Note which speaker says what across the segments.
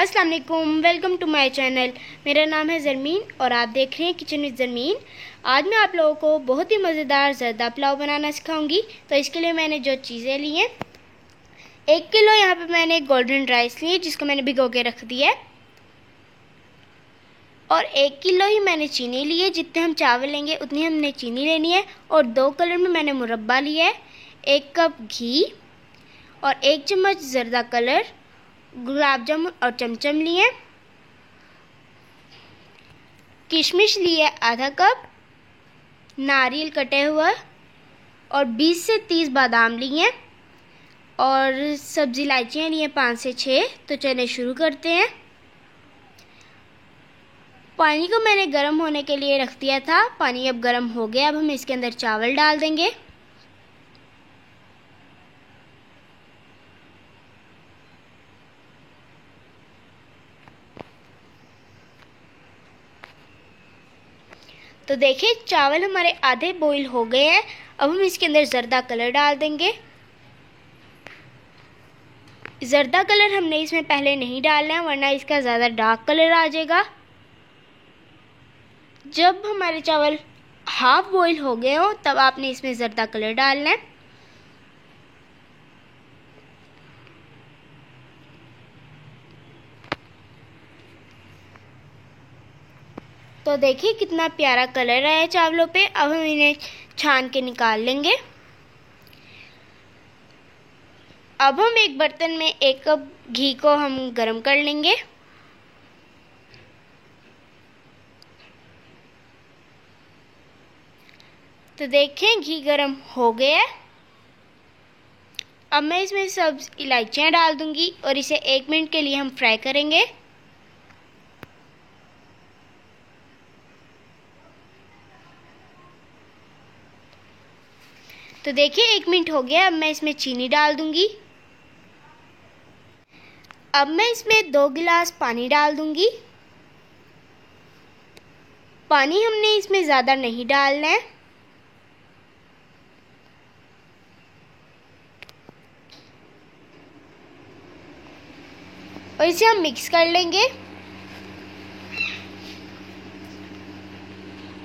Speaker 1: अस्सलाम वालेकुम, welcome to my channel. मेरा नाम है ज़रमीन और आप देख रहे हैं किचन विद ज़रमीन। आज मैं आप लोगों को बहुत ही मज़ेदार ज़र्दा पुलाव बनाना सिखाऊंगी। तो इसके लिए मैंने जो चीज़ें ली हैं, 1 किलो यहाँ पे मैंने गोल्डन राइस लिए जिसको मैंने भिगो के रख दिया है, और 1 किलो ही मैंने चीनी ली है। जितने हम चावल लेंगे उतनी हमने चीनी लेनी है। और 2 कलर में मैंने मुरब्बा लिया है, 1 कप घी और 1 चम्मच ज़र्दा कलर, गुलाब जामुन और चमचम लिए, किशमिश लिए आधा कप, नारियल कटे हुआ और 20 से 30 बादाम लिए और सब्ज़ी इलायचियाँ लिए 5 से 6। तो चलिए शुरू करते हैं। पानी को मैंने गर्म होने के लिए रख दिया था। पानी अब गर्म हो गया। अब हम इसके अंदर चावल डाल देंगे। तो देखिए चावल हमारे आधे बॉईल हो गए हैं। अब हम इसके अंदर ज़र्दा कलर डाल देंगे। ज़र्दा कलर हमने इसमें पहले नहीं डालना है वरना इसका ज़्यादा डार्क कलर आ जाएगा। जब हमारे चावल हाफ बॉईल हो गए हो तब आपने इसमें ज़र्दा कलर डालना है। तो देखिए कितना प्यारा कलर आया है चावलों पे। अब हम इन्हें छान के निकाल लेंगे। अब हम एक बर्तन में 1 कप घी को हम गरम कर लेंगे। तो देखें घी गरम हो गया है। अब मैं इसमें सब इलायचियाँ डाल दूंगी और इसे 1 मिनट के लिए हम फ्राई करेंगे। तो देखिए 1 मिनट हो गया। अब मैं इसमें चीनी डाल दूंगी। अब मैं इसमें 2 गिलास पानी डाल दूंगी। पानी हमने इसमें ज़्यादा नहीं डालना है। और इसे हम मिक्स कर लेंगे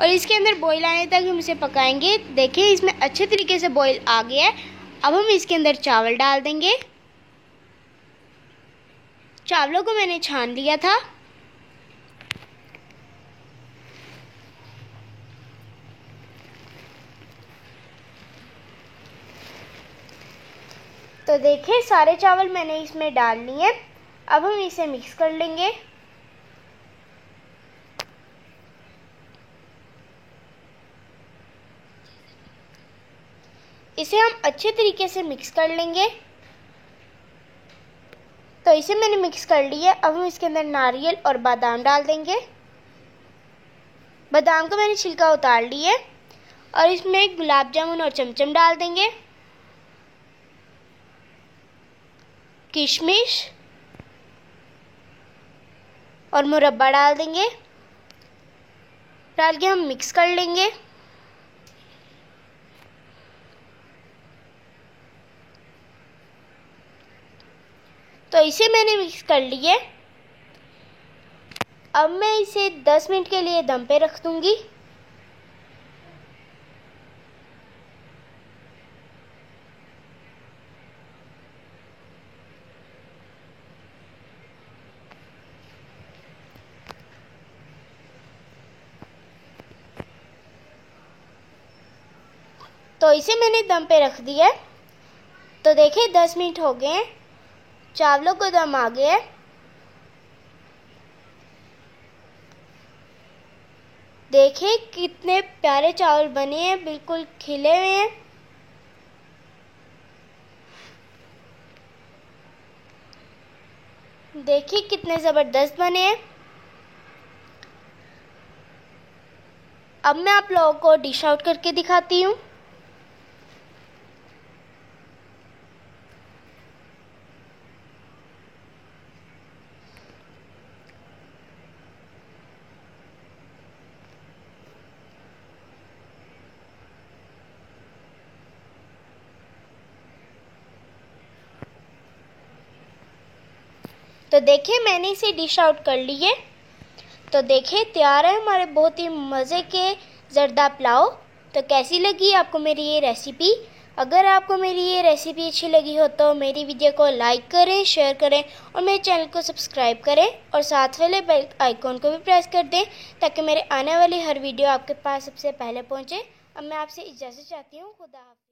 Speaker 1: और इसके अंदर बॉईल आने तक हम इसे पकाएंगे। देखिए इसमें अच्छे तरीके से बॉईल आ गया है। अब हम इसके अंदर चावल डाल देंगे। चावलों को मैंने छान लिया था। तो देखिए सारे चावल मैंने इसमें डाल लिए। अब हम इसे मिक्स कर लेंगे। इसे हम अच्छे तरीके से मिक्स कर लेंगे। तो इसे मैंने मिक्स कर लिया। अब हम इसके अंदर नारियल और बादाम डाल देंगे। बादाम को मैंने छिलका उतार लिया और इसमें गुलाब जामुन और चमचम डाल देंगे, किशमिश और मुरब्बा डाल देंगे। डाल के हम मिक्स कर लेंगे। तो इसे मैंने मिक्स कर लिया। अब मैं इसे 10 मिनट के लिए दम पे रख दूंगी। तो इसे मैंने दम पे रख दिया। तो देखिए 10 मिनट हो गए हैं। चावलों को दम आ गया है। देखिए कितने प्यारे चावल बने हैं, बिल्कुल खिले हुए हैं। देखिए कितने ज़बरदस्त बने हैं। अब मैं आप लोगों को डिश आउट करके दिखाती हूँ। तो देखिए मैंने इसे डिश आउट कर ली है। तो देखिए तैयार है हमारे बहुत ही मज़े के ज़र्दा पुलाव। तो कैसी लगी आपको मेरी ये रेसिपी? अगर आपको मेरी ये रेसिपी अच्छी लगी हो तो मेरी वीडियो को लाइक करें, शेयर करें और मेरे चैनल को सब्सक्राइब करें और साथ वाले बेल आइकॉन को भी प्रेस कर दें ताकि मेरे आने वाली हर वीडियो आपके पास सबसे पहले पहुंचे। अब मैं आपसे इजाज़त चाहती हूँ। खुदा हाफ़िज़।